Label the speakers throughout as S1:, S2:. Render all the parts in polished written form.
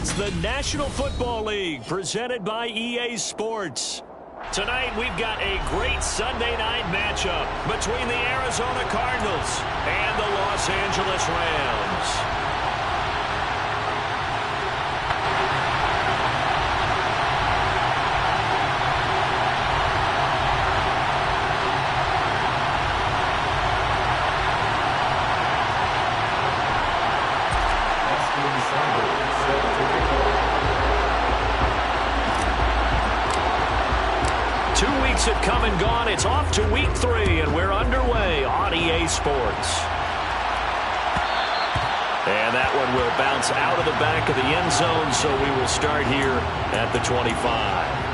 S1: It's the National Football League presented by EA Sports. Tonight we've got a great Sunday night matchup between the Arizona Cardinals and the Los Angeles Rams. Have come and gone. It's off to week 3, and we're underway on EA Sports. And that one will bounce out of the back of the end zone, so we will start here at the 25.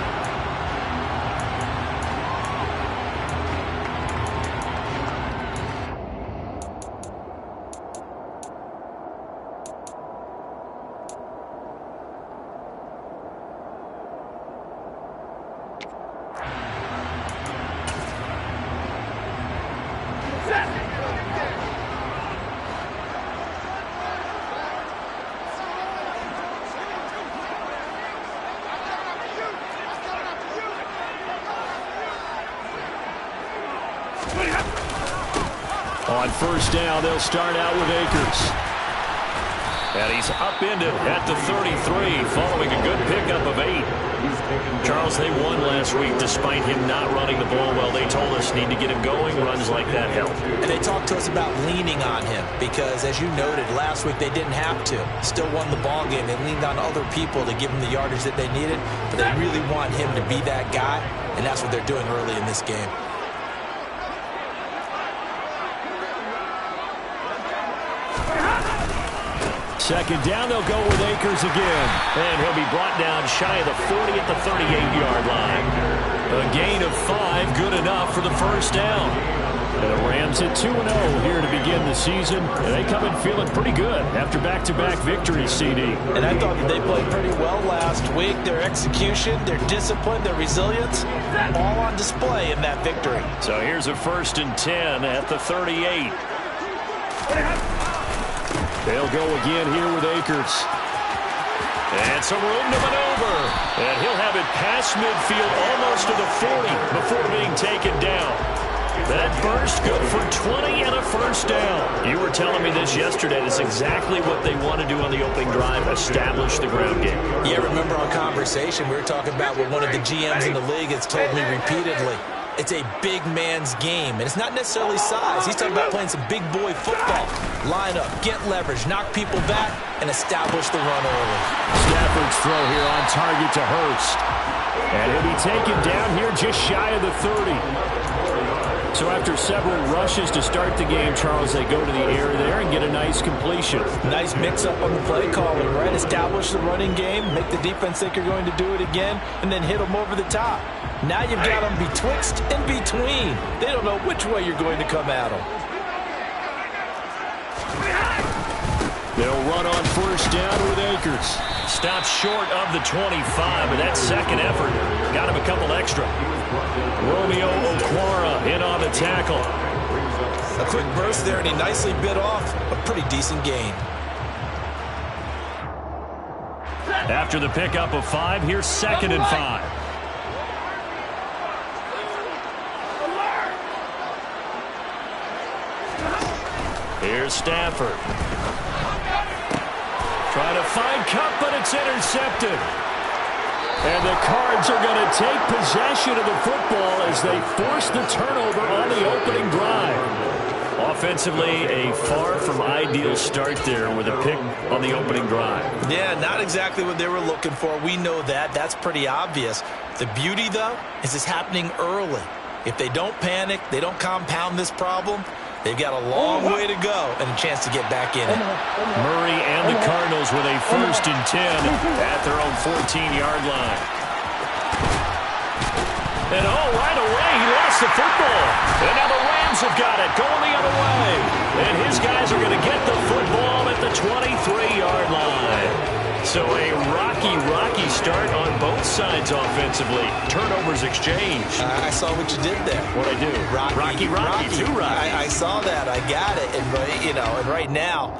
S1: On first down, they'll start out with Akers. And he's upended at the 33 following a good pickup of 8. Charles, they won last week despite him not running the ball well. They told us need to get him going. Runs like that help.
S2: And they talked to us about leaning on him because, as you noted, last week they didn't have to. Still won the ball game. They leaned on other people to give them the yardage that they needed. But they really want him to be that guy, and that's what they're doing early in this game.
S1: Second down, they'll go with Akers again. And he'll be brought down shy of the 40 at the 38-yard line. A gain of 5, good enough for the first down. And the Rams at 2-0 here to begin the season. And they come in feeling pretty good after back-to-back victories, CD.
S2: And I thought that they played pretty well last week. Their execution, their discipline, their resilience, all on display in that victory.
S1: So here's a 1st and 10 at the 38. They'll go again here with Akers. And some room to maneuver. And he'll have it past midfield almost to the 40 before being taken down. That burst good for 20 and a first down. You were telling me this yesterday. That's exactly what they want to do on the opening drive, establish the ground game.
S2: Yeah, remember our conversation? We were talking about what one of the GMs in the league has told me repeatedly. It's a big man's game, and it's not necessarily size. He's talking about playing some big boy football. Line up, get leverage, knock people back, and establish the run early.
S1: Stafford's throw here on target to Hurst. And he'll be taken down here just shy of the 30. So after several rushes to start the game, Charles, they go to the air there and get a nice completion.
S2: Nice mix-up on the play calling, right? Establish the running game, make the defense think you're going to do it again, and then hit them over the top. Now you've got them betwixt and between. They don't know which way you're going to come at them.
S1: They'll run on first down with Akers. Stopped short of the 25, but that second effort got him a couple extra. Romeo Okwara in on the tackle.
S2: A quick burst there, and he nicely bit off a pretty decent gain.
S1: After the pickup of 5, here's 2nd and 5. Here's Stafford. Trying to find Cup, but it's intercepted. And the Cards are going to take possession of the football as they force the turnover on the opening drive. Offensively, a far from ideal start there with a pick on the opening drive.
S2: Yeah, not exactly what they were looking for. We know that. That's pretty obvious. The beauty, though, is it's happening early. If they don't panic, they don't compound this problem, they've got a long way to go and a chance to get back in it.
S1: Murray and the Cardinals with a 1st and 10 at their own 14-yard line. And right away, he lost the football. And now the Rams have got it, going the other way. And his guys are going to get the football at the 23-yard line. So a rocky start on both sides offensively. Turnovers exchanged.
S2: I saw what you did there.
S1: What'd I do? Rocky. Too rocky.
S2: I saw that. I got it. And right now,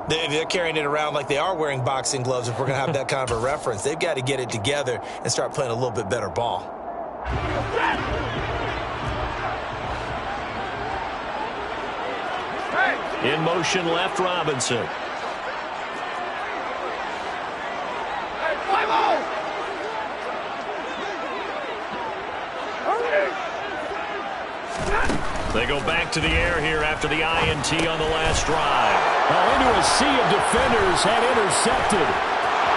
S2: They're carrying it around like they are wearing boxing gloves if we're going to have that kind of a reference. They've got to get it together and start playing a little bit better ball.
S1: In motion left, Robinson. They go back to the air here after the INT on the last drive.
S3: Into a sea of defenders and intercepted.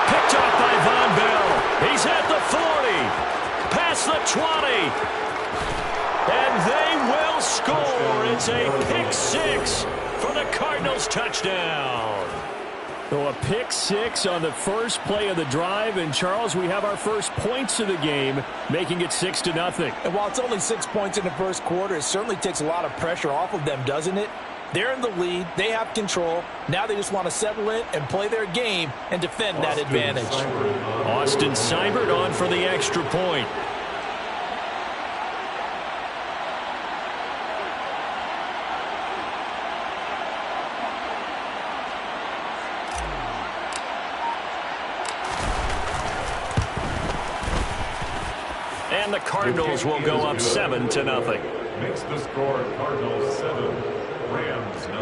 S1: Picked off by Von Bell. He's at the 40. Past the 20. And they will score. It's a pick six for the Cardinals touchdown.
S3: So a pick six on the first play of the drive. And, Charles, we have our first points of the game, making it 6-0.
S2: And while it's only 6 points in the first quarter, it certainly takes a lot of pressure off of them, doesn't it? They're in the lead. They have control. Now they just want to settle in and play their game and defend that advantage.
S1: Austin Seibert on for the extra point. And the Cardinals will go up 7-0.
S4: Makes the score Cardinals 7, Rams 0.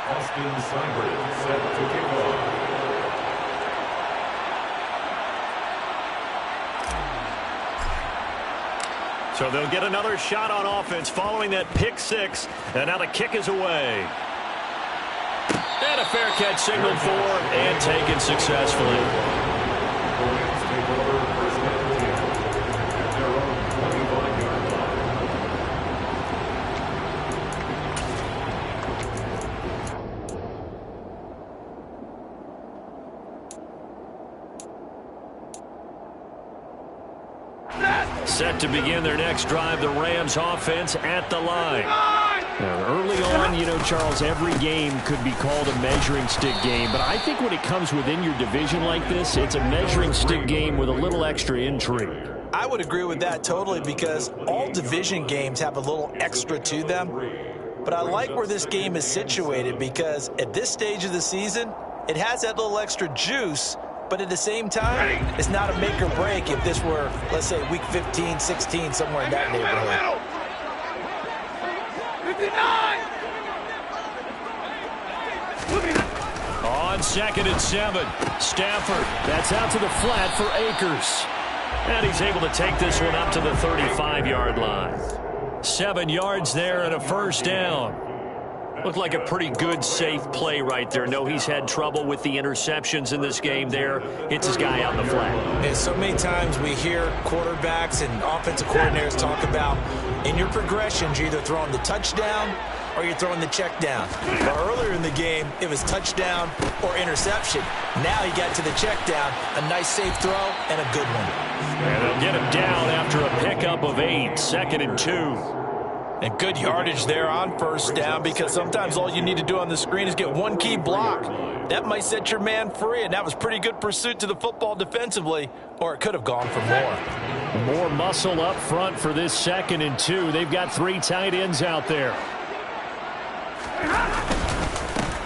S4: Austin Seibert set to kick off.
S1: So they'll get another shot on offense following that pick six. And now the kick is away. And a fair catch signaled for and taken successfully. Set to begin their next drive, the Rams offense at the line.
S3: Early on, you know, Charles, every game could be called a measuring stick game. But I think when it comes within your division like this, it's a measuring stick game with a little extra intrigue.
S2: I would agree with that totally because all division games have a little extra to them. But I like where this game is situated because at this stage of the season, it has that little extra juice. But at the same time, it's not a make or break if this were, let's say, week 15, 16, somewhere in that neighborhood.
S1: 59. On 2nd and 7, Stafford.
S3: That's out to the flat for Akers.
S1: And he's able to take this one up to the 35-yard line. 7 yards there and a first down. Looked like a pretty good, safe play right there. No, he's had trouble with the interceptions in this game there. Hits his guy out in the flat.
S2: And so many times we hear quarterbacks and offensive coordinators talk about in your progressions, you're either throwing the touchdown or you're throwing the check down. But earlier in the game, it was touchdown or interception. Now he got to the check down, a nice safe throw and a good one.
S1: And they'll get him down after a pickup of 8, 2nd and 2.
S2: And good yardage there on first down because sometimes all you need to do on the screen is get one key block. That might set your man free, and that was pretty good pursuit to the football defensively, or it could have gone for more.
S3: More muscle up front for this 2nd and 2. They've got 3 tight ends out there.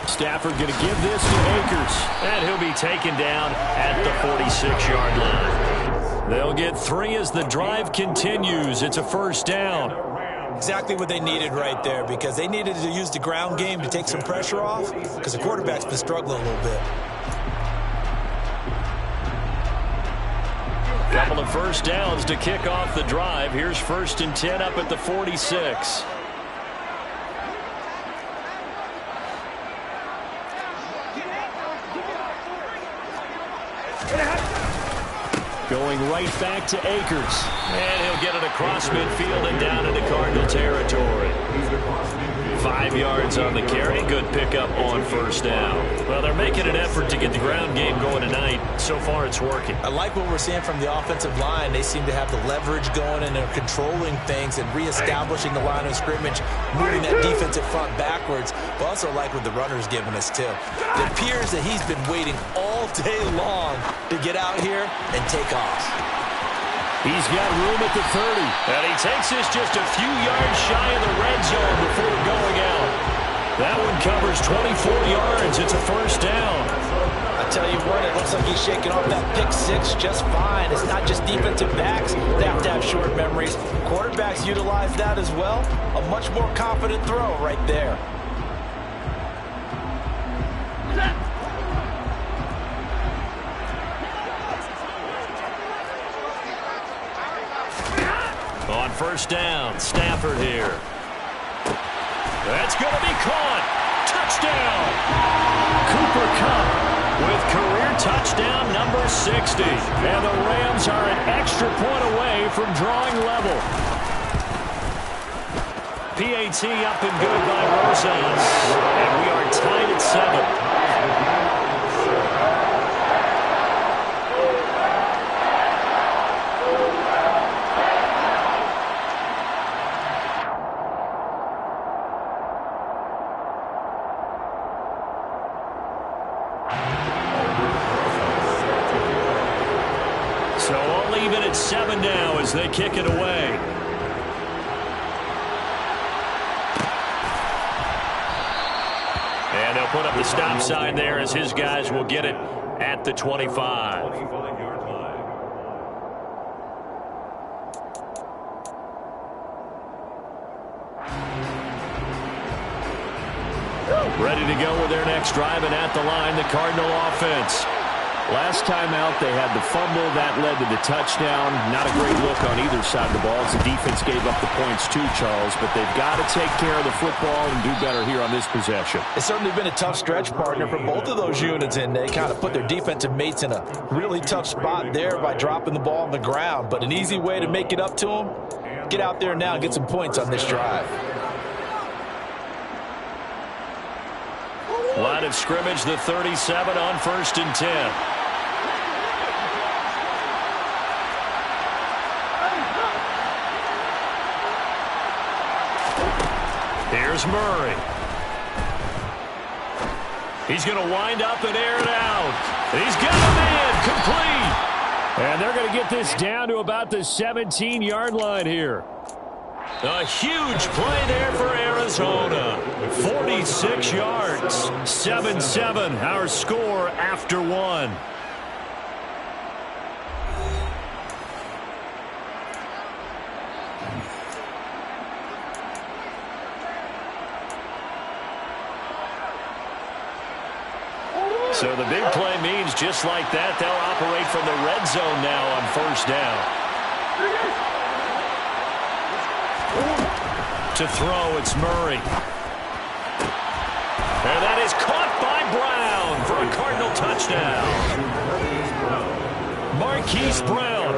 S3: Stafford going to give this to Akers.
S1: And he'll be taken down at the 46-yard line. They'll get 3 as the drive continues. It's a first down.
S2: Exactly what they needed right there because they needed to use the ground game to take some pressure off because the quarterback's been struggling a little bit.
S1: Couple of first downs to kick off the drive. Here's 1st and 10 up at the 46.
S3: Going right back to Akers.
S1: And he'll get it across midfield and down into Cardinal territory. 5 yards on the carry. Good pickup on first down. Well, they're making an effort to get the ground game going tonight. So far, it's working.
S2: I like what we're seeing from the offensive line. They seem to have the leverage going, and they're controlling things and reestablishing the line of scrimmage, moving that defensive front backwards. But also like what the runner's giving us, too. It appears that he's been waiting all day long to get out here and take off.
S3: He's got room at the 30.
S1: And he takes this just a few yards shy of the red zone before going out. That one covers 24 yards. It's a first down.
S2: I tell you what, it looks like he's shaking off that pick six just fine. It's not just defensive backs that have to have short memories. Quarterbacks utilize that as well. A much more confident throw right there.
S1: On first down, Stafford here. That's going to be caught. Touchdown. Cooper Kupp with career touchdown number 60. And the Rams are an extra point away from drawing level. PAT up and good by Rosas. And we are tied at 7. So all even at 7 now as they kick it away. And they'll put up the stop sign there as his guys will get it at the 25. Ready to go with their next drive, and at the line, the Cardinal offense.
S3: Last time out, they had the fumble. That led to the touchdown. Not a great look on either side of the ball as the defense gave up the points too, Charles. But they've got to take care of the football and do better here on this possession.
S2: It's certainly been a tough stretch, partner, for both of those units, and they kind of put their defensive mates in a really tough spot there by dropping the ball on the ground. But an easy way to make it up to them, get out there now and get some points on this drive.
S1: Line of scrimmage, the 37 on 1st and 10. Here's Murray. He's going to wind up and air it out. He's got him in, complete.
S3: And they're going to get this down to about the 17-yard line here.
S1: A huge play there for Arizona. 46 yards. 7-7, our score after 1. So the big play means just like that, they'll operate from the red zone now on first down. To throw, it's Murray. And that is caught by Brown for a Cardinal touchdown. Marquise Brown,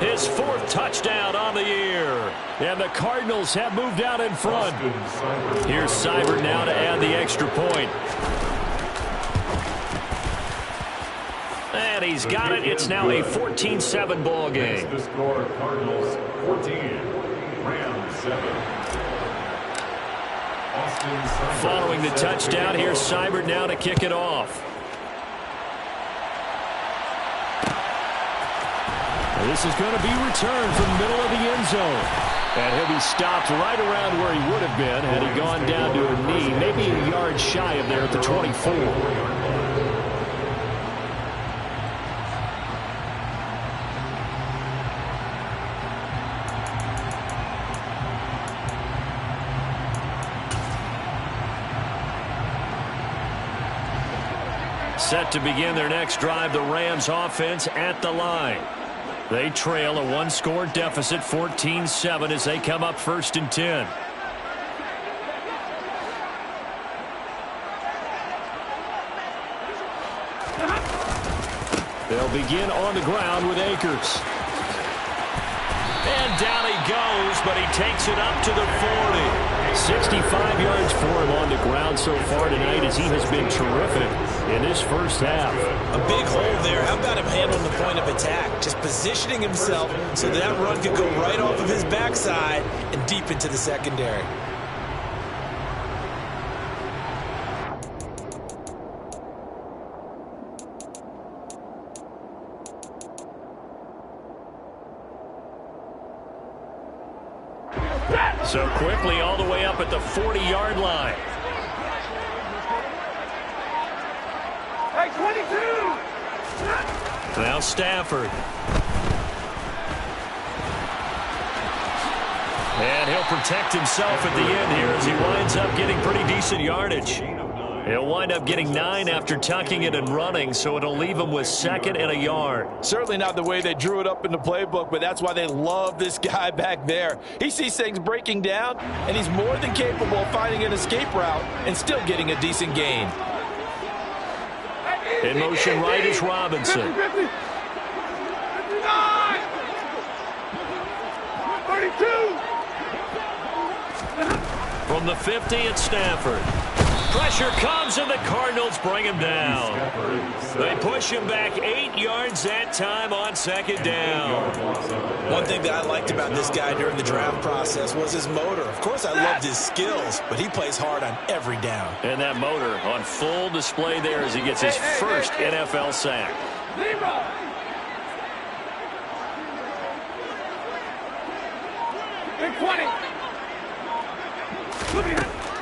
S1: his 4th touchdown on the year. And the Cardinals have moved out in front. Here's Seibert now to add the extra point. And he's got it. It's now a 14-7 ball game.
S4: The score, Cardinals 14, Rams 7.
S1: Following the touchdown, here's Seibert now to kick it off.
S3: And this is going to be returned from the middle of the end zone. And he'll be stopped right around where he would have been had he gone down to a knee, maybe a yard shy of there at the 24.
S1: Set to begin their next drive, the Rams offense at the line. They trail a 1-score deficit, 14-7, as they come up 1st and 10. They'll begin on the ground with Akers. And down he goes, but he takes it up to the 40. 65 yards for him on the ground so far tonight as he has been terrific in this first half.
S2: A big hole there. How about him handling the point of attack? Just positioning himself so that run could go right off of his backside and deep into the secondary.
S1: So quickly all the way up at the 40-yard line.
S5: Hey, 22!
S1: Now Stafford. And he'll protect himself at the end here as he winds up getting pretty decent yardage. He'll wind up getting 9 after tucking it and running, so it'll leave him with 2nd and a yard.
S6: Certainly not the way they drew it up in the playbook, but that's why they love this guy back there. He sees things breaking down, and he's more than capable of finding an escape route and still getting a decent gain.
S1: In motion right is Robinson.
S5: 50, 59! 32!
S1: From the 50, it's Stafford. Pressure comes, and the Cardinals bring him down. They push him back 8 yards that time on 2nd down.
S2: One thing that I liked about this guy during the draft process was his motor. Of course, I loved his skills, but he plays hard on every down.
S1: And that motor on full display there as he gets his first NFL sack.
S5: Zero! Big 20!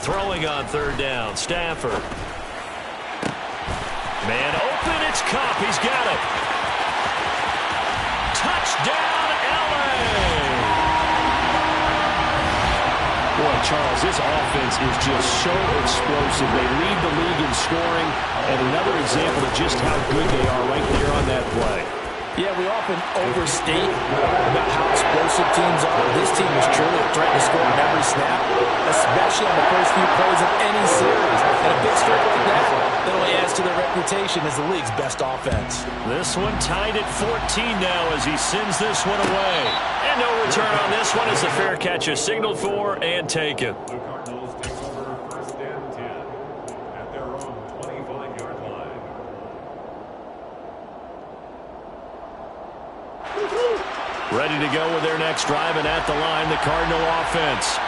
S1: Throwing on 3rd down, Stafford. Man open, it's Cup. He's got it. Touchdown, LA! Boy, Charles, this offense is just so explosive. They lead the league in scoring, and another example of just how good they are right there on that play.
S6: Yeah, we often overstate about how explosive teams are. This team is truly a threat to score on every snap, especially on the first few plays of any series. And a big strike like that only adds to their reputation as the league's best offense.
S1: This one tied at 14 now as he sends this one away. And no return on this one as the fair catch is signaled for and taken.
S4: The Cardinals take over 1st and 10 at their own 25-yard line.
S1: Ready to go with their next drive, and at the line, the Cardinal offense.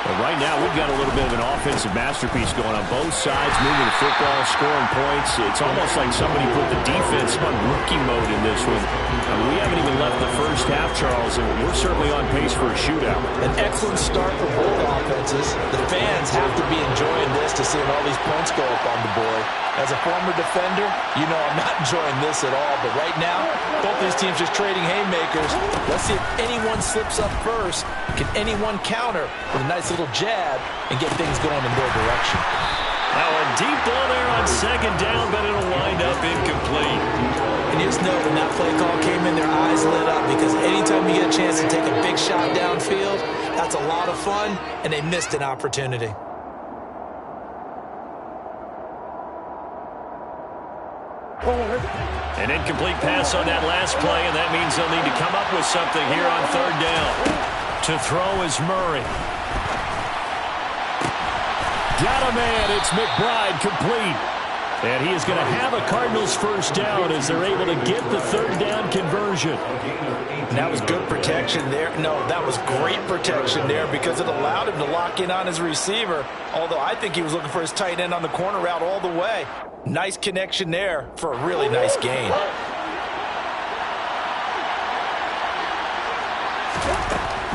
S1: But right now, we've got a little bit of an offensive masterpiece going on both sides, moving the football, scoring points. It's almost like somebody put the defense on rookie mode in this one. I mean, we haven't even left the first half, Charles, and we're certainly on pace for a shootout.
S2: An excellent start for both offenses. The fans have to be enjoying this to seeing all these points go up on the board. As a former defender, you know I'm not enjoying this at all. But right now, both these teams just trading haymakers. Let's see if anyone slips up first. Can anyone counter with a nice little jab and get things going in their direction?
S1: Now a deep ball there on 2nd down, but it'll wind up incomplete.
S2: And you just know when that play call came in, their eyes lit up, because anytime you get a chance to take a big shot downfield, that's a lot of fun, and they missed an opportunity.
S1: An incomplete pass on that last play, and that means they'll need to come up with something here on 3rd down. To throw is Murray. Got a man. It's McBride complete. And he is going to have a Cardinals first down as they're able to get the 3rd down conversion.
S6: And that was good protection there. No, that was great protection there because it allowed him to lock in on his receiver, although I think he was looking for his tight end on the corner route all the way. Nice connection there for a really nice gain.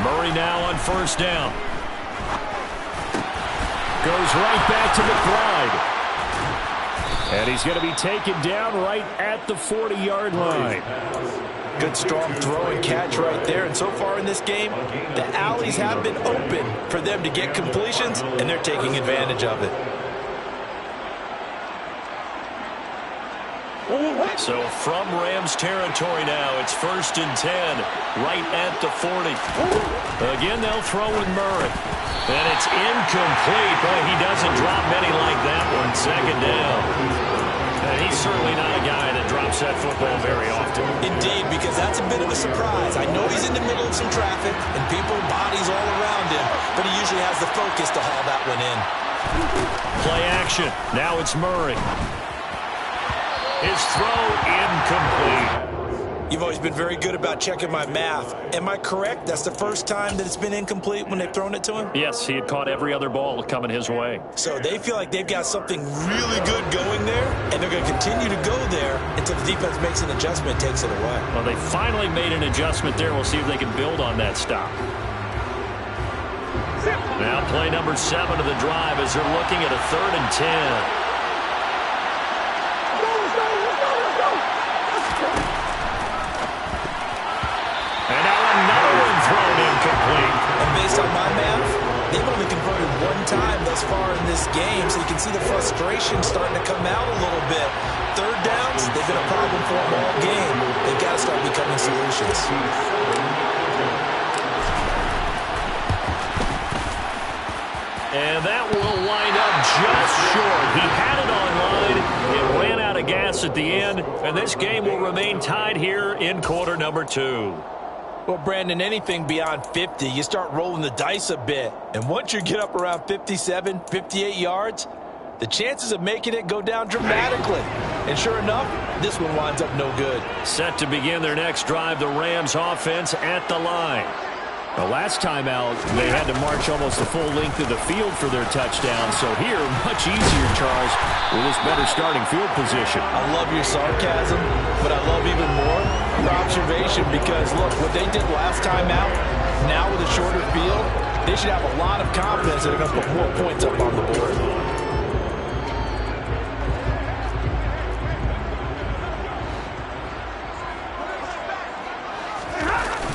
S1: Murray now on 1st down. Goes right back to McBride. And he's going to be taken down right at the 40-yard line.
S6: Good strong throw and catch right there. And so far in this game, the alleys have been open for them to get completions, and they're taking advantage of it.
S1: So from Rams territory now, it's 1st and 10, right at the 40. Again, they'll throw with Murray. And it's incomplete. Boy, he doesn't drop many like that one. 2nd down. And he's certainly not a guy that drops upset football very often.
S2: Indeed, because that's a bit of a surprise. I know he's in the middle of some traffic and people, bodies all around him, but he usually has the focus to haul that one in.
S1: Play action. Now it's Murray. His throw incomplete.
S2: You've always been very good about checking my math. Am I correct? That's the first time that it's been incomplete when they've thrown it to him?
S1: Yes, he had caught every other ball coming his way.
S2: So they feel like they've got something really good going there, and they're going to continue to go there until the defense makes an adjustment and takes it away.
S1: Well, they finally made an adjustment there. We'll see if they can build on that stop. Now play number 7 of the drive as they're looking at a 3rd and 10. And now another one thrown incomplete.
S2: And based on my math, they've only converted one time thus far in this game, so you can see the frustration starting to come out a little bit. 3rd downs, they've been a problem for them all game. They've got to start becoming solutions.
S1: And that will wind up just short. He had it on line. It ran out of gas at the end, and this game will remain tied here in quarter number 2.
S2: Well, Brandon, anything beyond 50, you start rolling the dice a bit. And once you get up around 57, 58 yards, the chances of making it go down dramatically. And sure enough, this one winds up no good.
S1: Set to begin their next drive, the Rams offense at the line.
S3: The last time out, they had to march almost the full length of the field for their touchdown. So here, much easier, Charles, with this better starting field position.
S2: I love your sarcasm, but I love even more your observation because, look, what they did last time out, now with a shorter field, they should have a lot of confidence that they're going to put more points up on the board.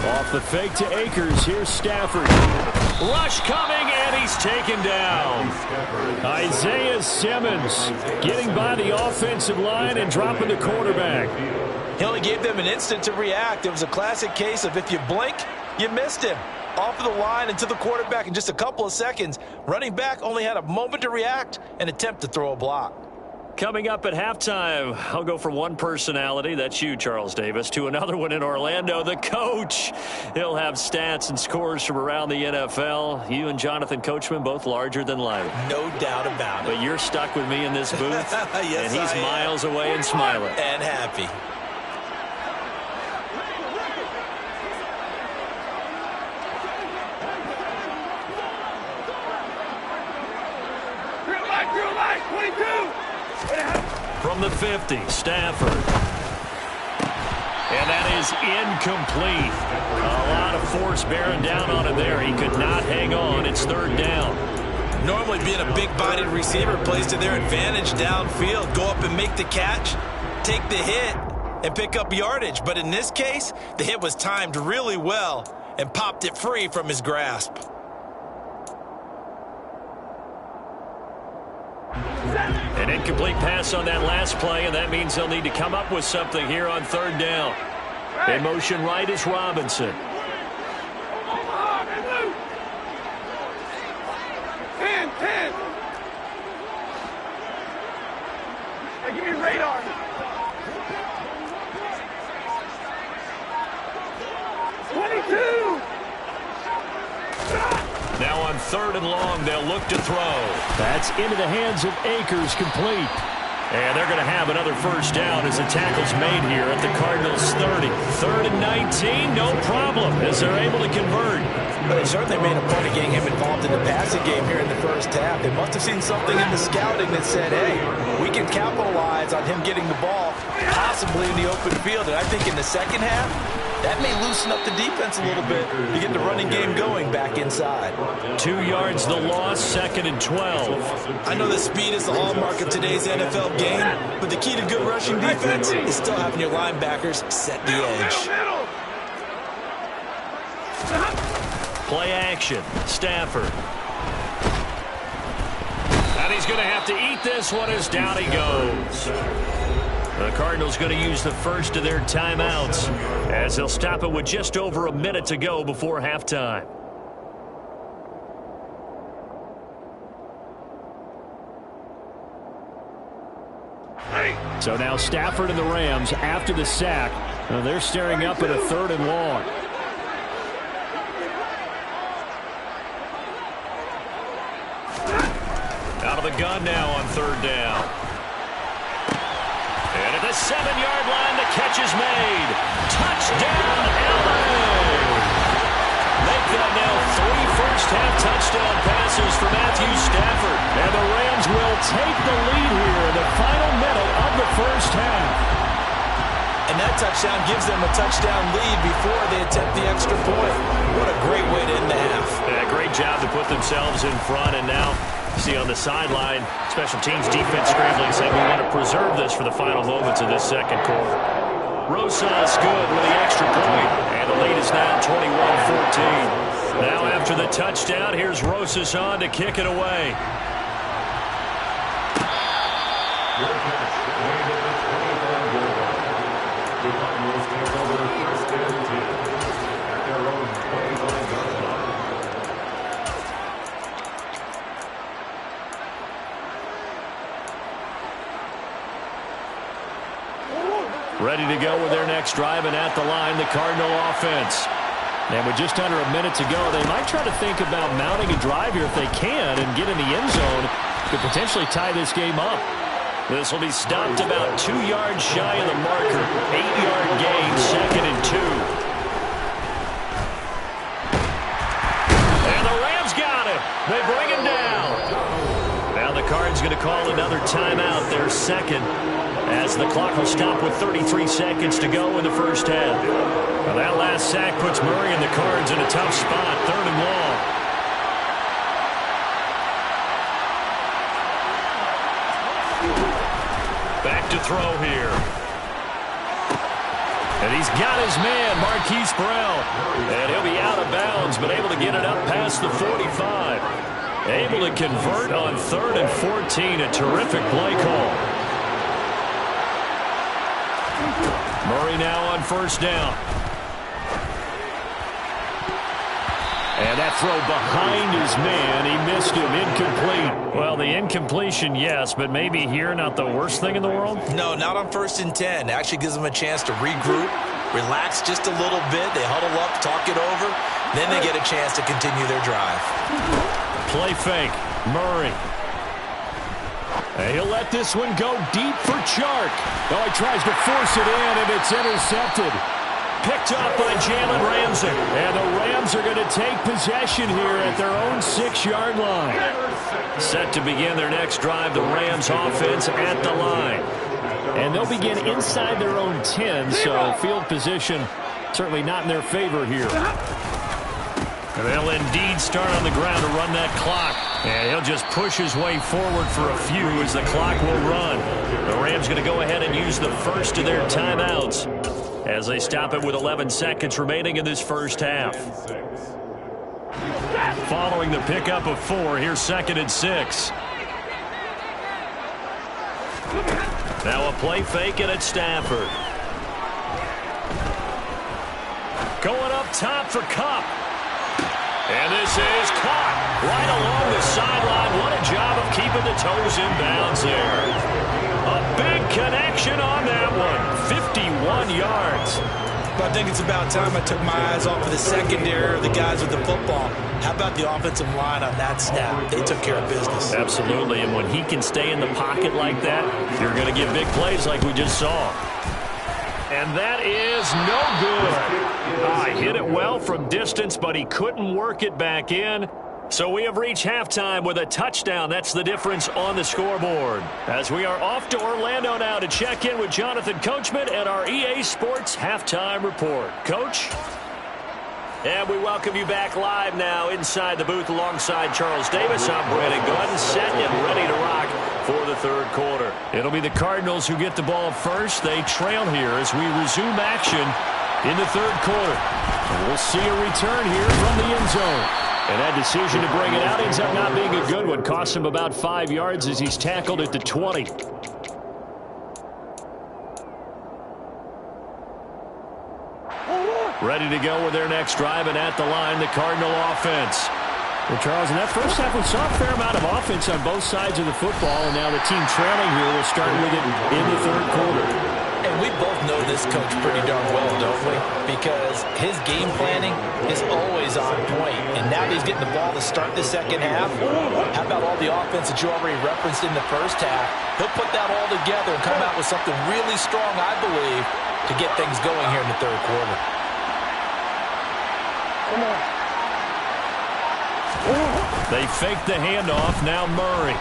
S3: Off the fake to Akers. Here's Stafford.
S1: Rush coming, and he's taken down.
S3: Isaiah Simmons getting by the offensive line and dropping the quarterback.
S2: He only gave them an instant to react. It was a classic case of if you blink, you missed him. Off of the line and to the quarterback in just a couple of seconds. Running back only had a moment to react and attempt to throw a block.
S1: Coming up at halftime, I'll go from one personality, that's you, Charles Davis, to another one in Orlando, the coach. He'll have stats and scores from around the NFL. You and Jonathan Coachman, both larger than life.
S2: No doubt about it.
S1: But you're stuck with me in this booth,
S2: yes,
S1: and he's miles away and smiling.
S2: And happy.
S5: Drill light, 22.
S1: From the 50, Stafford. And that is incomplete. A lot of force bearing down on him there. He could not hang on. It's 3rd down.
S2: Normally being a big-bodied receiver plays to their advantage downfield. Go up and make the catch, take the hit, and pick up yardage. But in this case, the hit was timed really well and popped it free from his grasp.
S1: An incomplete pass on that last play, and that means they'll need to come up with something here on 3rd down. In motion right is Robinson.
S5: 10. Hey, give me radar.
S1: Now on 3rd and long, they'll look to throw.
S3: That's into the hands of Akers, complete.
S1: And they're going to have another 1st down as the tackle's made here at the Cardinals' 30. 3rd and 19, no problem, as they're able to convert.
S2: But they certainly made a point of getting him involved in the passing game here in the first half. They must have seen something in the scouting that said, hey, we can capitalize on him getting the ball, possibly in the open field. And I think in the second half, that may loosen up the defense a little bit to get the running game going back inside.
S1: 2 yards the loss, 2nd and 12.
S2: I know that speed is the hallmark of today's NFL game, but the key to good rushing defense is still having your linebackers set the edge.
S1: Play action, Stafford. And he's going to have to eat this one as down he goes. The Cardinals going to use the first of their timeouts as they'll stop it with just over a minute to go before halftime.
S3: So now Stafford and the Rams, after the sack, they're staring up at a 3rd and long.
S1: Out of the gun now on 3rd down. And at the 7-yard line, the catch is made. Touchdown, LA! Make that now 3 first-half touchdown passes for Matthew Stafford. And the Rams will take the lead here in the final minute of the first half.
S2: And that touchdown gives them a touchdown lead before they attempt the extra point. What a great way to end the half.
S1: Yeah, great job to put themselves in front. And now, see on the sideline, special teams defense scrambling, saying we want to preserve this for the final moments of this second quarter. Rosas good with the extra point. And the lead is now 21-14. Now after the touchdown, here's Rosas on to kick it away. Ready to go with their next drive, and at the line, the Cardinal offense.
S3: And with just under a minute to go, they might try to think about mounting a drive here if they can and get in the end zone to potentially tie this game up.
S1: This will be stopped about 2 yards shy of the marker. 8-yard gain, 2nd and 2. And the Rams got it. They bring him down. Now the Cards going to call another timeout, their second, as the clock will stop with 33 seconds to go in the first half. Now that last sack puts Murray and the Cards in a tough spot, 3rd and long. Back to throw here. And he's got his man, Marquise Burrell. And he'll be out of bounds, but able to get it up past the 45. Able to convert on 3rd and 14. A terrific play call. Murray now on 1st down. And that throw behind his man. He missed him. Incomplete. Well, the incompletion, yes, but maybe here not the worst thing in the world?
S2: No, not on 1st and 10. Actually gives them a chance to regroup, relax just a little bit. They huddle up, talk it over. Then they get a chance to continue their drive.
S1: Play fake. Murray.
S3: And he'll let this one go deep for Chark. Oh, he tries to force it in, and it's intercepted.
S1: Picked up by Jalen Ramsey.
S3: And the Rams are going to take possession here at their own 6-yard line.
S1: Set to begin their next drive, the Rams offense at the line.
S3: And they'll begin inside their own 10, so field position certainly not in their favor here.
S1: And they'll indeed start on the ground to run that clock. And he'll just push his way forward for a few as the clock will run. The Rams going to go ahead and use the first of their timeouts as they stop it with 11 seconds remaining in this first half. Following the pickup of 4, here's 2nd and 6. Now a play fake, and it's Stafford. Going up top for Kupp. And this is caught right along the sideline. What a job of keeping the toes in bounds there. A big connection on that one. 51 yards.
S2: But I think it's about time I took my eyes off of the secondary or the guys with the football. How about the offensive line on that snap? They took care of business.
S1: Absolutely, and when he can stay in the pocket like that, you're going to get big plays like we just saw. And that is no good. Hit it well from distance, but he couldn't work it back in. So we have reached halftime with a touchdown. That's the difference on the scoreboard. As we are off to Orlando now to check in with Jonathan Coachman and our EA Sports Halftime Report. Coach? And we welcome you back live now inside the booth alongside Charles Davis. I'm Brandon Gordon, set and ready to rock for the third quarter. It'll be the Cardinals who get the ball first. They trail here as we resume action in the third quarter. And we'll see a return here from the end zone. And that decision to bring it out ends up not being a good one. Cost him about 5 yards as he's tackled at the 20. Ready to go with their next drive, and at the line, the Cardinal offense.
S3: Well, Charles, in that first half, we saw a fair amount of offense on both sides of the football, and now the team trailing here will start with it in the third quarter.
S6: And we both know this coach pretty darn well, don't we? Because his game planning is always on point. And now that he's getting the ball to start the second half, how about all the offense that you already referenced in the first half? He'll put that all together and come out with something really strong, I believe, to get things going here in the third quarter.
S5: Come on.
S1: They fake the handoff. Now Murray.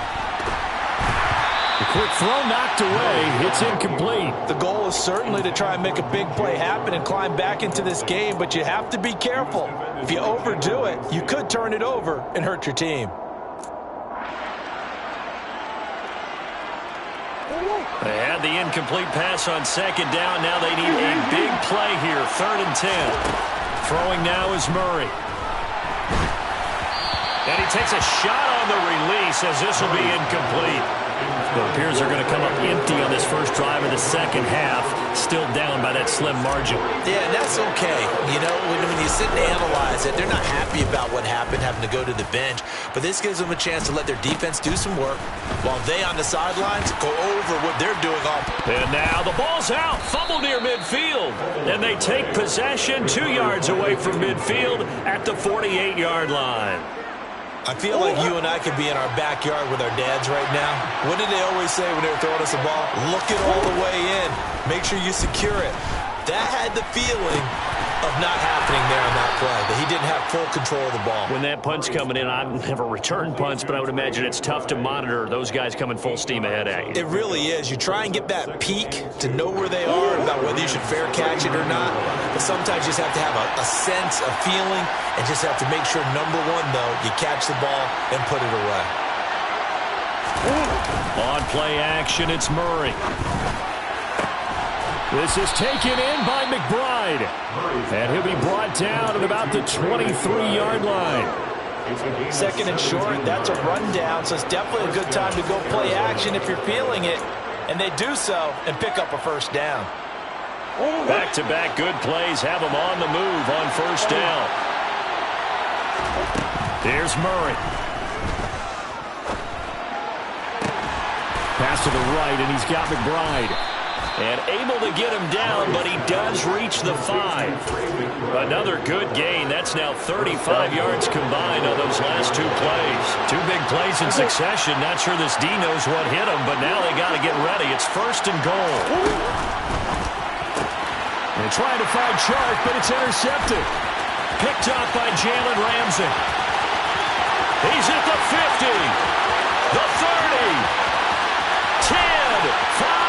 S3: The quick throw knocked away. It's incomplete.
S6: The goal is certainly to try and make a big play happen and climb back into this game, but you have to be careful. If you overdo it, you could turn it over and hurt your team.
S1: They had the incomplete pass on second down. Now they need a big play here. 3rd and 10. Throwing now is Murray. And he takes a shot on the release as this will be incomplete. It appears they're going to come up empty on this first drive of the second half. Still down by that slim margin.
S2: Yeah, and that's okay. You know, when you sit and analyze it, they're not happy about what happened, having to go to the bench. But this gives them a chance to let their defense do some work while they on the sidelines go over what they're doing on.
S1: And now the ball's out. Fumble near midfield. And they take possession 2 yards away from midfield at the 48-yard line.
S2: I feel like you and I could be in our backyard with our dads right now. What did they always say when they were throwing us the ball? Look it all the way in. Make sure you secure it. That had the feeling of not happening there on that play, that he didn't have full control of the ball.
S1: When that punt's coming in, I've never returned punts, but I would imagine it's tough to monitor those guys coming full steam ahead at you.
S2: It really is. You try and get that peek to know where they are, about whether you should fair catch it or not. But sometimes you just have to have a sense, a feeling, and just have to make sure, number one, though, you catch the ball and put it away.
S1: On play action, it's Murray. This is taken in by McBride. And he'll be brought down at about the 23-yard line.
S6: 2nd and short, that's a rundown, so it's definitely a good time to go play action if you're feeling it. And they do so and pick up a first down.
S1: Back-to-back good plays have them on the move on first down. Here's Murray.
S3: Pass to the right, and he's got McBride.
S1: And able to get him down, but he does reach the 5. Another good gain. That's now 35 yards combined on those last 2 plays. 2 big plays in succession. Not sure this D knows what hit him, but now they got to get ready. It's 1st and goal.
S3: They're trying to find Chark, but it's intercepted.
S1: Picked up by Jalen Ramsey. He's at the 50, the 30, 10, 5.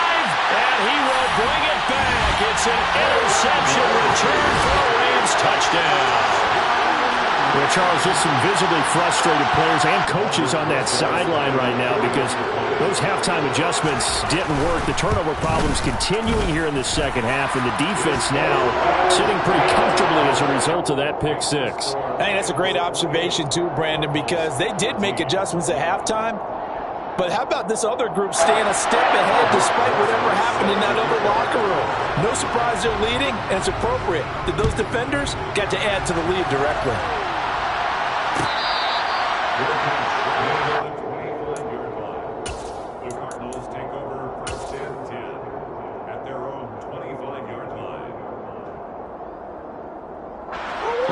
S1: And he will bring it back. It's an interception return for a Rams touchdown.
S3: Well, Charles, just some visibly frustrated players and coaches on that sideline right now because those halftime adjustments didn't work. The turnover problems continuing here in the second half, and the defense now sitting pretty comfortably as a result of that pick 6.
S6: I think that's a great observation too, Brandon, because they did make adjustments at halftime. But how about this other group staying a step ahead despite whatever happened in that other locker room? No surprise they're leading, and it's appropriate that those defenders got to add to the lead directly.
S4: The Cardinals take over 1st and 10 at their own 25-yard line.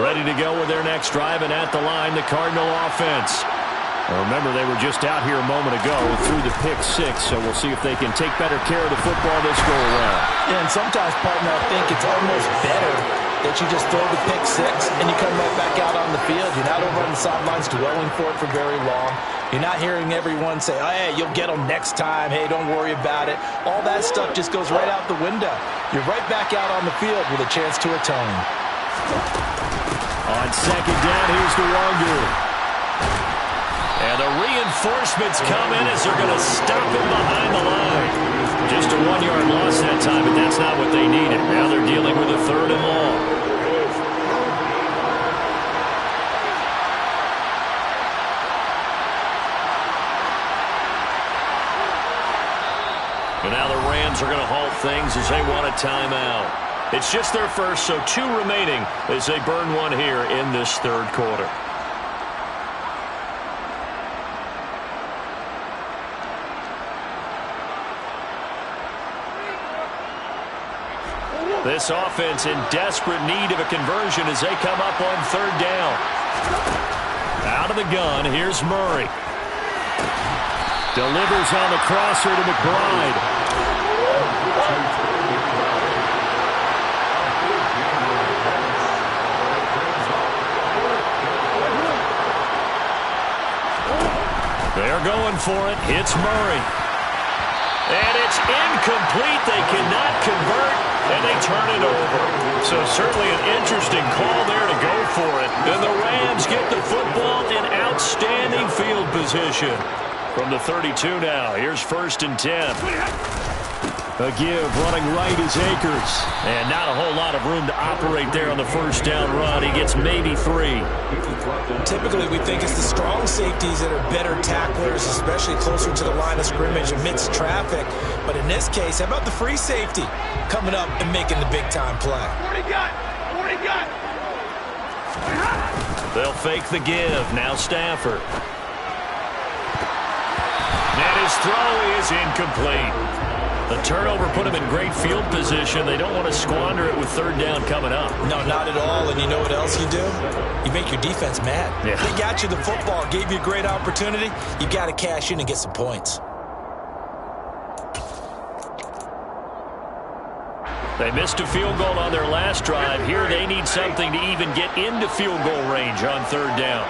S1: Ready to go with their next drive, and at the line, the Cardinal offense.
S3: Remember, they were just out here a moment ago through the pick 6, so we'll see if they can take better care of the football this go-around.
S6: Yeah, and sometimes, partner, I think it's almost better that you just throw the pick 6 and you come right back out on the field. You're not over on the sidelines dwelling for it for very long. You're not hearing everyone say, oh, hey, you'll get them next time. Hey, don't worry about it. All that stuff just goes right out the window. You're right back out on the field with a chance to atone.
S3: On second down, here's the Wangu.
S1: And the reinforcements come in as they're going to stop him behind the line. Just a 1-yard loss that time, but that's not what they needed. Now they're dealing with a 3rd and long. And now the Rams are going to halt things as they want a timeout. It's just their first, so 2 remaining as they burn one here in this 3rd quarter. This offense in desperate need of a conversion as they come up on third down. Out of the gun, here's Murray. Delivers on the crosser to McBride. They're going for it. It's Murray. And it's incomplete. They cannot convert, and they turn it over. So certainly an interesting call there to go for it. And the Rams get the football in outstanding field position. From the 32 now, here's 1st and 10. A give, running right is Akers. And not a whole lot of room to operate there on the first down run. He gets maybe 3.
S2: Typically, we think it's the strong safeties that are better tacklers, especially closer to the line of scrimmage amidst traffic. But in this case, how about the free safety coming up and making the big-time play?
S5: 40 gun! 40 gun!
S1: They'll fake the give. Now Stafford. And his throw is incomplete. The turnover put him in great field position. They don't want to squander it with third down coming up.
S2: No, not at all. And you know what else you do? You make your defense mad.
S1: Yeah.
S2: They got you the football, gave you a great opportunity. You got to cash in and get some points.
S1: They missed a field goal on their last drive. Here they need something to even get into field goal range on third down.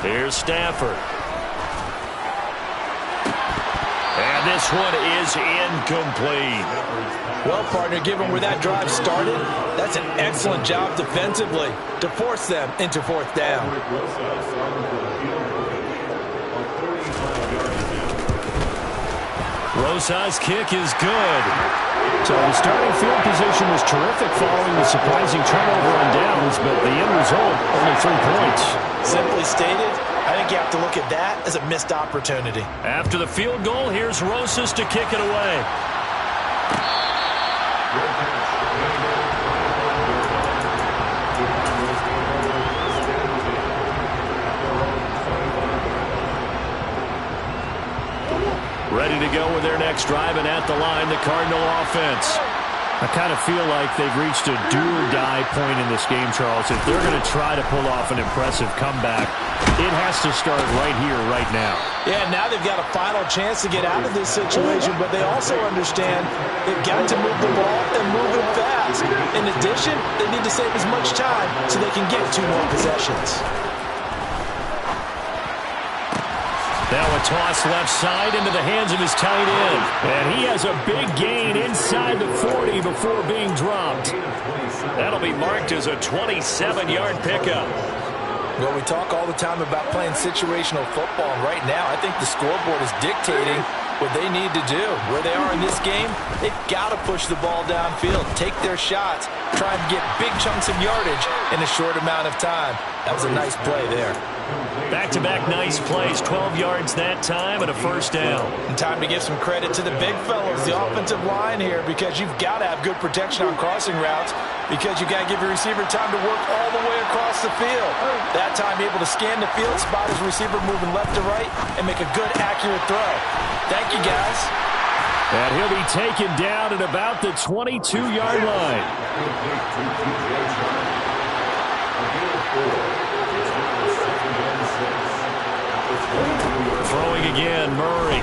S1: Here's Stafford. And this one is incomplete.
S6: Well, partner, given where that drive started, that's an excellent job defensively to force them into 4th down.
S1: Rosa's kick is good. So the starting field position was terrific following the surprising turnover on downs, but the end result, only 3 points.
S2: Simply stated, I think you have to look at that as a missed opportunity.
S1: After the field goal, here's Rosas to kick it away. Ready to go with their next drive, and at the line, the Cardinal offense. I kind of feel like they've reached a do-or-die point in this game, Charles. If they're going to try to pull off an impressive comeback, it has to start right here, right now.
S6: Yeah, now they've got a final chance to get out of this situation, but they also understand they've got to move the ball and move it fast. In addition, they need to save as much time so they can get 2 more possessions.
S1: Now a toss left side into the hands of his tight end. And he has a big gain inside the 40 before being dropped. That'll be marked as a 27-yard pickup.
S6: Well, we talk all the time about playing situational football, and right now I think the scoreboard is dictating what they need to do. Where they are in this game, they've got to push the ball downfield, take their shots, try and get big chunks of yardage in a short amount of time. That was a nice play there.
S1: Back-to-back nice plays, 12 yards that time and a first down.
S6: And time to give some credit to the big fellows, the offensive line here, because you've got to have good protection on crossing routes, because you've got to give your receiver time to work all the way across the field. That time able to scan the field, spot his receiver moving left to right, and make a good, accurate throw. Thank you, guys.
S1: And he'll be taken down at about the 22-yard line. Throwing again, Murray.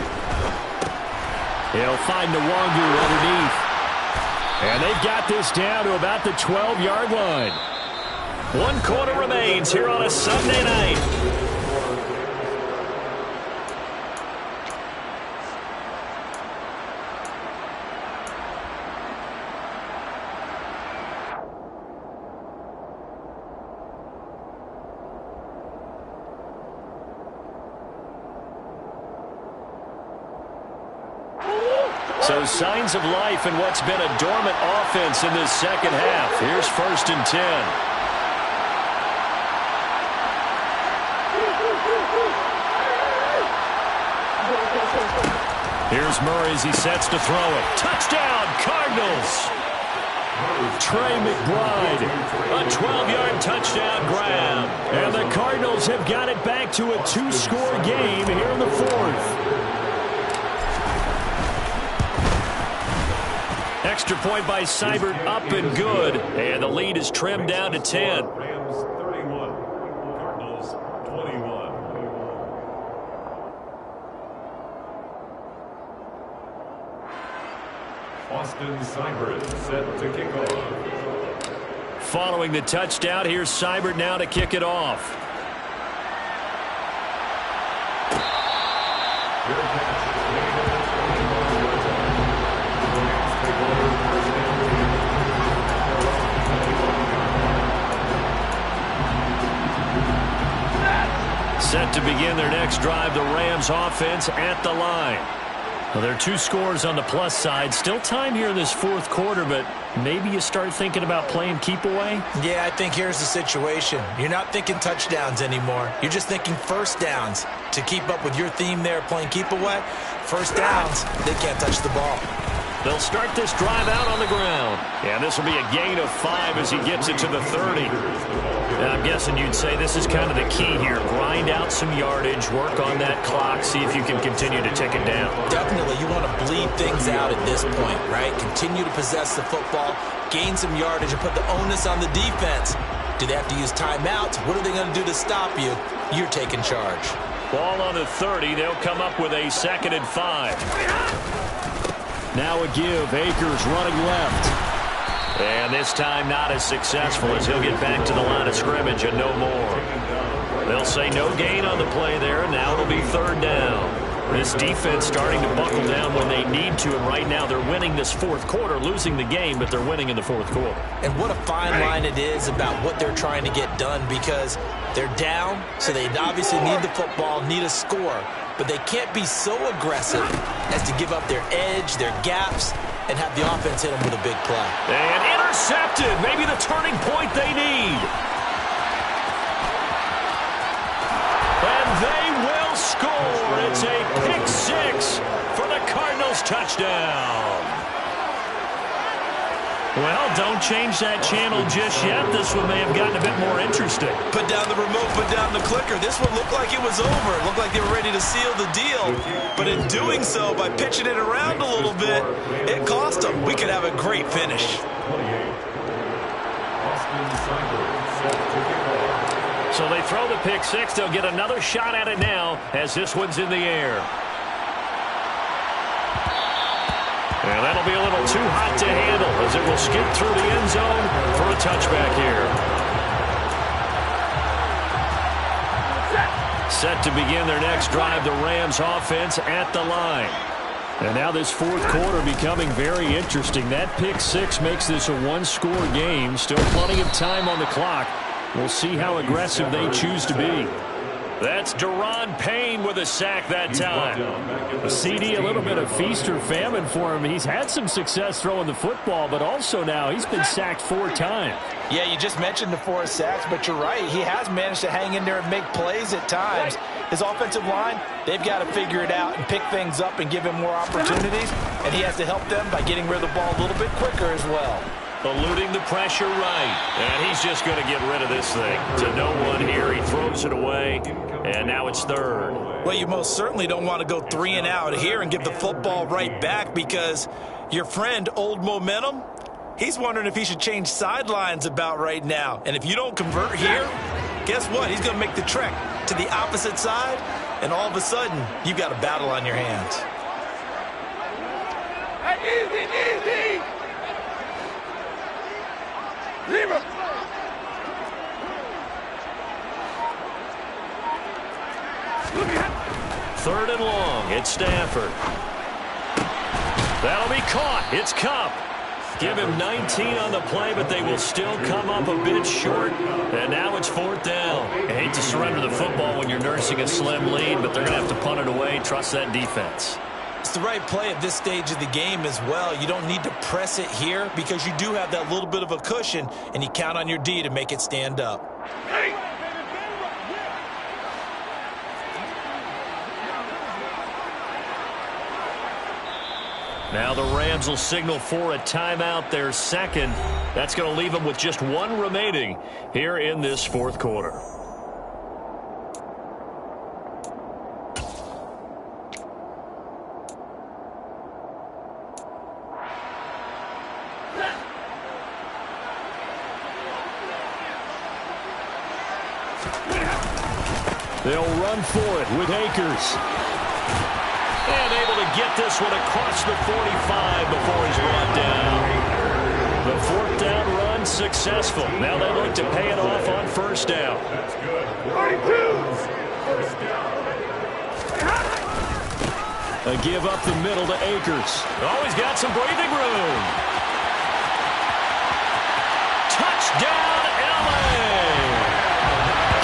S1: He'll find Nwangu underneath. And they've got this down to about the 12-yard line. 1 quarter remains here on a Sunday night. So signs of life in what's been a dormant offense in this second half. Here's 1st and 10. Here's Murray as he sets to throw it. Touchdown, Cardinals! Trey McBride, a 12-yard touchdown grab. And the Cardinals have got it back to a two-score game here in the fourth. Extra point by Seibert, up and good. And the lead is trimmed down to 10.
S4: Rams 31, Cardinals 21. Austin Seibert set to kick off.
S1: Following the touchdown, here's Seibert now to kick it off. Set to begin their next drive, the Rams offense at the line. Well, there are two scores on the plus side. Still time here in this fourth quarter, but maybe you start thinking about playing keep away?
S2: Yeah, I think here's the situation. You're not thinking touchdowns anymore. You're just thinking first downs. To keep up with your theme there, playing keep away, first downs, they can't touch the ball.
S1: They'll start this drive out on the ground. And this will be a gain of 5 as he gets it to the 30. And I'm guessing you'd say this is kind of the key here. Grind out some yardage, work on that clock, see if you can continue to tick it down.
S2: Definitely, you want to bleed things out at this point, right? Continue to possess the football, gain some yardage, and put the onus on the defense. Do they have to use timeouts? What are they going to do to stop you? You're taking charge.
S1: Ball on the 30. They'll come up with a 2nd and 5. Now a give. Akers running left. And this time not as successful as he'll get back to the line of scrimmage and no more. They'll say no gain on the play there. Now it'll be 3rd down. This defense starting to buckle down when they need to, and right now they're winning this fourth quarter, losing the game, but they're winning in the fourth quarter.
S2: And what a fine line it is about what they're trying to get done, because they're down, so they obviously need the football, need a score, but they can't be so aggressive as to give up their edge, their gaps, and have the offense hit them with a big play.
S1: And intercepted, maybe the turning point they need. And they will score. It's a pick 6 for the Cardinals touchdown. Well, don't change that channel just yet. This one may have gotten a bit more interesting.
S2: Put down the remote, put down the clicker. This one looked like it was over. It looked like they were ready to seal the deal. But in doing so, by pitching it around a little bit, it cost them. We could have a great finish.
S4: 28. Austin Seibert set to kick off.
S1: So they throw the pick 6. They'll get another shot at it now as this one's in the air. And that'll be a little too hot to handle as it will skip through the end zone for a touchback here. Set to begin their next drive, the Rams offense at the line. And now this fourth quarter becoming very interesting. That pick 6 makes this a one-score game. Still plenty of time on the clock. We'll see how aggressive they choose to be. That's Daron Payne with a sack that time. A CD, a little bit of feast or famine for him. He's had some success throwing the football, but also now he's been sacked 4 times.
S6: Yeah, you just mentioned the 4 sacks, but you're right. He has managed to hang in there and make plays at times. His offensive line, they've got to figure it out and pick things up and give him more opportunities, and he has to help them by getting rid of the ball a little bit quicker as well.
S1: Eluding the pressure right. And he's just going to get rid of this thing. To no one here. He throws it away. And now it's 3rd.
S2: Well, you most certainly don't want to go 3 and out here and give the football right back, because your friend, Old Momentum, he's wondering if he should change sidelines about right now. And if you don't convert here, guess what? He's going to make the trek to the opposite side, and all of a sudden, you've got a battle on your hands.
S5: Hey, easy! Leave
S1: 3rd and long. It's Stafford. That'll be caught. It's Kupp. Give him 19 on the play, but they will still come up a bit short. And now it's 4th down. I hate to surrender the football when you're nursing a slim lead, but they're going to have to punt it away. Trust that defense.
S2: It's the right play at this stage of the game as well. You don't need to press it here because you do have that little bit of a cushion, and you count on your D to make it stand up.
S5: Hey!
S1: Now the Rams will signal for a timeout, their second. That's going to leave them with just one remaining here in this fourth quarter. They'll run for it with Akers. And able to get this one across the 45 before he's brought down. The fourth down run successful. Now they look to pay it off on first down.
S4: That's good. 42. First down.
S1: A give up the middle to Akers. Oh, he's got some breathing room. Touchdown, LA!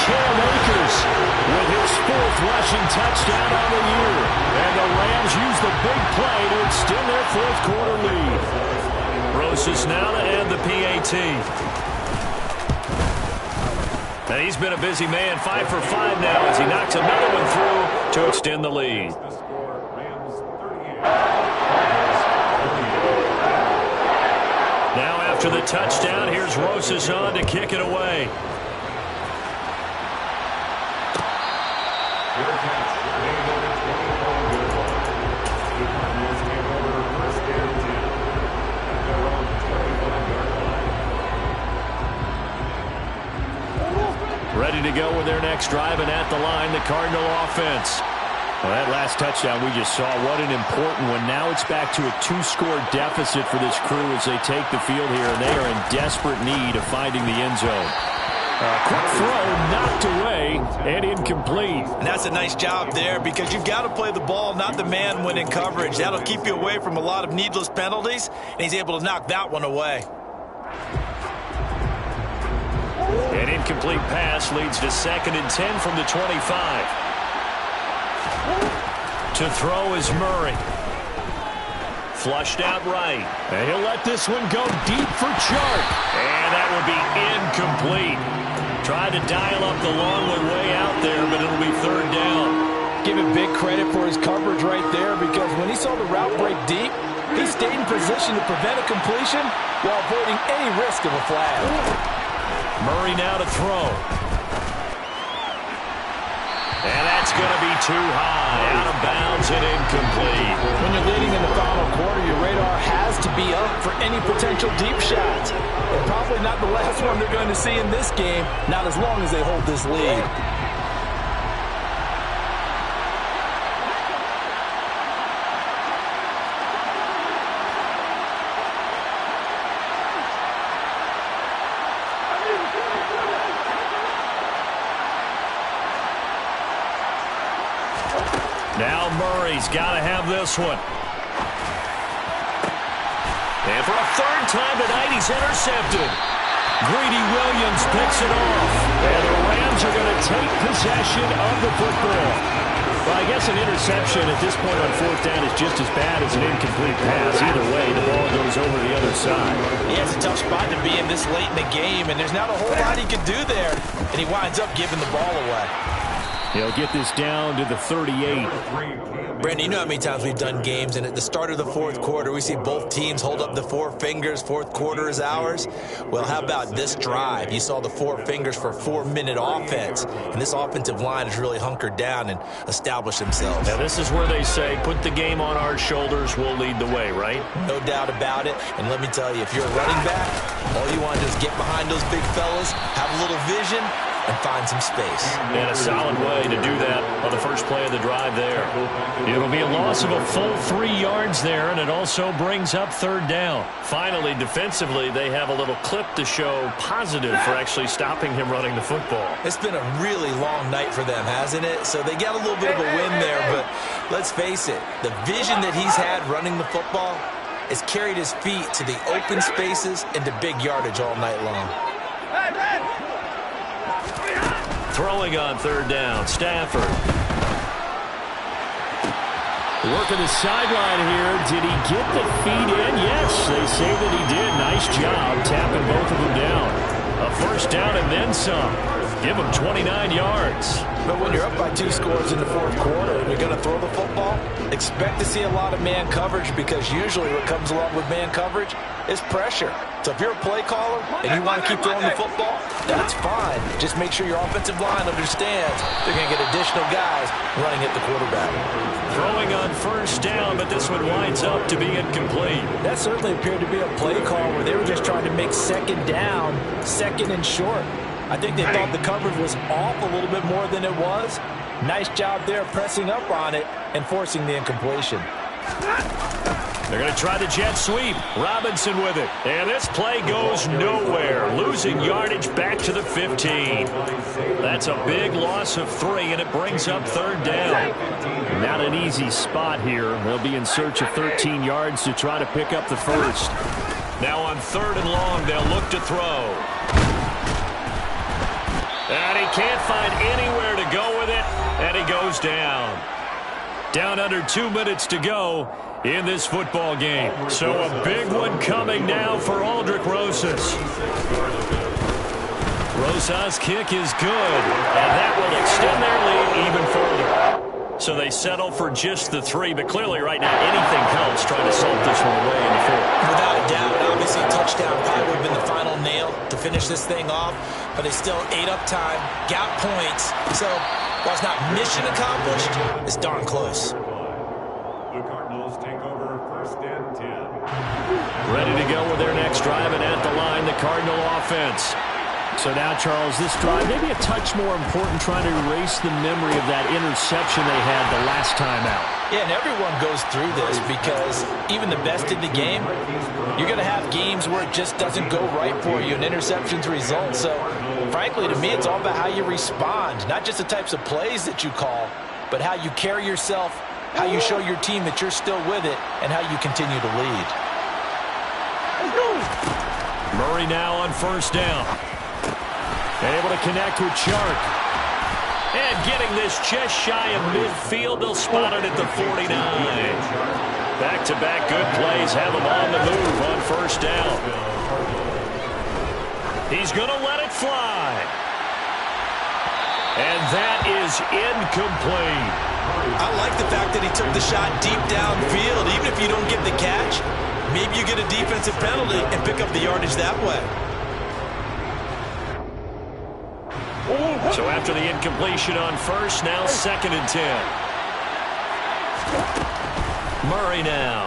S1: Cam Akers with his fourth rushing touchdown on the year. And the Rams use the big play to extend their fourth quarter lead. Rosas now to add the PAT. And he's been a busy man, 5 for 5 now as he knocks another one through to extend the lead.
S4: The score, Rams 38.
S1: Now after the touchdown, here's Rosas on to kick it away. Ready to go with their next drive, and at the line, the Cardinal offense. Well, that last touchdown we just saw, what an important one. Now it's back to a 2-score deficit for this crew as they take the field here, and they are in desperate need of finding the end zone. Quick throw, knocked away, and incomplete.
S2: And that's a nice job there because you've got to play the ball, not the man when in coverage. That'll keep you away from a lot of needless penalties, and he's able to knock that one away.
S1: An incomplete pass leads to 2nd and 10 from the 25. To throw is Murray. Flushed out right. And he'll let this one go deep for Chark. And that would be incomplete. Tried to dial up the long one way out there, but it'll be 3rd down.
S6: Give him big credit for his coverage right there because when he saw the route break deep, he stayed in position to prevent a completion while avoiding any risk of a flag.
S1: Murray now to throw. And that's going to be too high. Out of bounds and incomplete.
S6: When you're leading in the final quarter, your radar has to be up for any potential deep shots. And probably not the last one they're going to see in this game, not as long as they hold this lead.
S1: Now Murray's got to have this one. And for a 3rd time tonight, he's intercepted. Greedy Williams picks it off. And the Rams are going to take possession of the football. Well, I guess an interception at this point on 4th down is just as bad as an incomplete pass. Either way, the ball goes over the other side.
S2: Yeah, it's a tough spot to be in this late in the game, and there's not a whole lot he can do there. And he winds up giving the ball away.
S1: He'll get this down to the 38.
S2: Brandon, you know how many times we've done games, and at the start of the 4th quarter, we see both teams hold up the 4 fingers, 4th quarter is ours. Well, how about this drive? You saw the 4 fingers for a 4-minute offense, and this offensive line has really hunkered down and established themselves.
S1: Now, this is where they say, put the game on our shoulders, we'll lead the way, right?
S2: No doubt about it, and let me tell you, if you're a running back, all you want to do is get behind those big fellas, have a little vision, and find some space.
S1: And a solid way to do that on the first play of the drive there. It'll be a loss of a full 3 yards there, and it also brings up 3rd down. Finally, defensively, they have a little clip to show positive for actually stopping him running the football.
S2: It's been a really long night for them, hasn't it? So they got a little bit of a win there, but let's face it, the vision that he's had running the football has carried his feet to the open spaces and to big yardage all night long.
S1: Throwing on 3rd down, Stafford. Working the sideline here. Did he get the feet in? Yes, they say that he did. Nice job tapping both of them down. A 1st down and then some. Give him 29 yards.
S6: But when you're up by 2 scores in the fourth quarter and you're going to throw the football, expect to see a lot of man coverage, because usually what comes along with man coverage is pressure. So if you're a play caller and you want to keep throwing the football, that's fine. Just make sure your offensive line understands they're going to get additional guys running at the quarterback.
S1: Throwing on first down, but this one winds up to be incomplete.
S6: That certainly appeared to be a play call where they were just trying to make second down, second and short. I think they thought the coverage was off a little bit more than it was. Nice job there pressing up on it and forcing the incompletion.
S1: They're going to try the jet sweep. Robinson with it. And this play goes nowhere. Losing yardage back to the 15. That's a big loss of 3, and it brings up third down.
S3: Not an easy spot here. They'll be in search of 13 yards to try to pick up the first.
S1: Now on 3rd and long, they'll look to throw. And he can't find anywhere to go with it, and he goes down. Down under 2 minutes to go in this football game. So a big one coming now for Aldrick Rosas. Rosas' kick is good, and that will extend their lead even further. So they settle for just the 3, but clearly right now anything counts trying to salt this one away in the 4th.
S2: Without a doubt, obviously a touchdown probably would have been the final nail to finish this thing off, but they still ate up time, got points. So while it's not mission accomplished, it's darn close.
S4: The Cardinals take over 1st and 10.
S3: Ready to go with their next drive, and at the line, the Cardinal offense. So now, Charles, this drive maybe a touch more important, trying to erase the memory of that interception they had the last time out.
S6: Yeah, and everyone goes through this, because even the best in the game, you're going to have games where it just doesn't go right for you and interceptions result. So, frankly, to me, it's all about how you respond, not just the types of plays that you call, but how you carry yourself, how you show your team that you're still with it, and how you continue to lead.
S1: Murray now on 1st down. Able to connect with Chark. And getting this just shy of midfield. They'll spot it at the 49. Back-to-back good plays have him on the move on 1st down. He's going to let it fly. And that is incomplete.
S2: I like the fact that he took the shot deep downfield. Even if you don't get the catch, maybe you get a defensive penalty and pick up the yardage that way.
S1: So after the incompletion on 1st, now 2nd and 10. Murray now.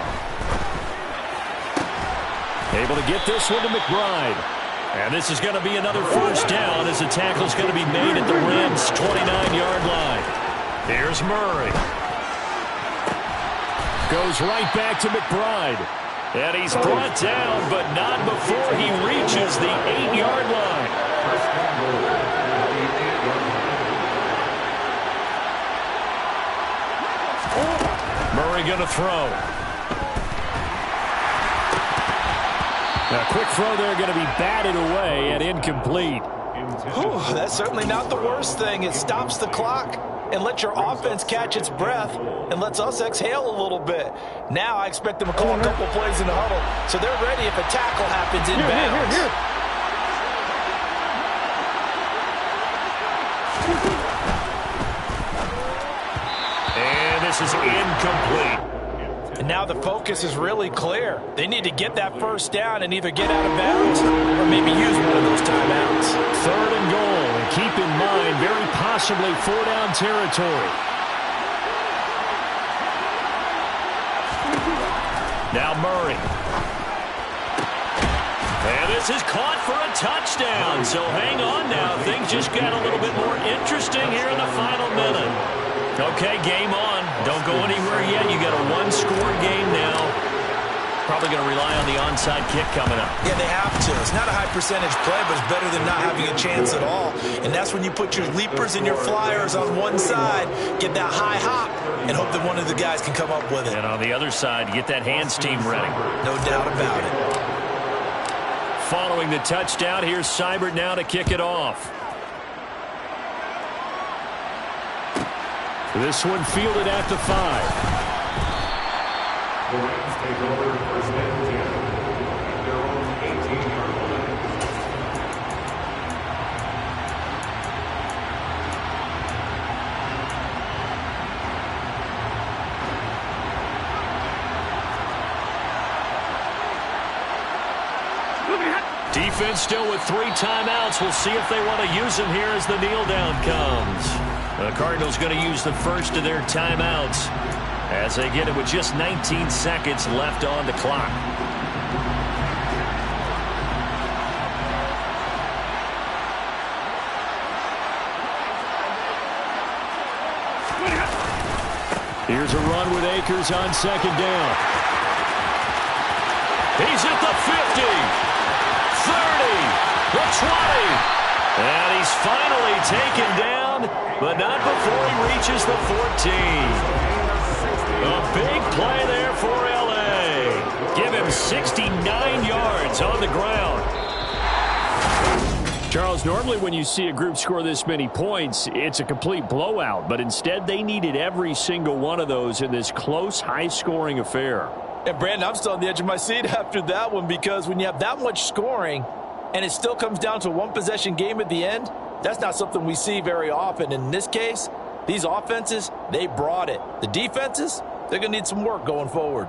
S1: Able to get this one to McBride. And this is going to be another 1st down, as the tackle's going to be made at the Rams' 29-yard line. Here's Murray. Goes right back to McBride. And he's brought down, but not before he reaches the 8-yard line. Murray going to throw. A quick throw there, going to be batted away and incomplete.
S6: Whew, that's certainly not the worst thing. It stops the clock and lets your offense catch its breath and lets us exhale a little bit. Now I expect them to call a couple plays in the huddle, so they're ready if a tackle happens inbounds.
S1: And this is incomplete.
S6: And now the focus is really clear. They need to get that 1st down and either get out of bounds or maybe use one of those timeouts.
S1: 3rd and goal. And keep in mind, very possibly 4-down territory. Now Murray. And this is caught for a touchdown. So hang on now. Things just got a little bit more interesting here in the final minute. Okay, game on. Don't go anywhere yet. You got a 1-score game now. Probably going to rely on the onside kick coming up.
S2: Yeah, they have to. It's not a high percentage play, but it's better than not having a chance at all. And that's when you put your leapers and your flyers on one side, get that high hop, and hope that one of the guys can come up with it.
S1: And on the other side, get that hands team ready.
S2: No doubt about it.
S1: Following the touchdown, here's Seibert now to kick it off. This one fielded at the 5.
S4: The Rams take over 1st and 10 at their own 18-yard line.
S1: Defense still with 3 timeouts. We'll see if they want to use them here as the kneel down comes. The Cardinals going to use the first of their timeouts as they get it with just 19 seconds left on the clock. Here's a run with Akers on second down. He's at the 50, 30, the 20. And he's finally taken down, but not before he reaches the 14. A big play there for L.A. Give him 69 yards on the ground.
S3: Charles, normally when you see a group score this many points, it's a complete blowout. But instead, they needed every single one of those in this close, high-scoring affair.
S6: And, Brandon, I'm still on the edge of my seat after that one because when you have that much scoring and it still comes down to a one-possession game at the end, that's not something we see very often. In this case, these offenses, they brought it. The defenses, they're going to need some work going forward.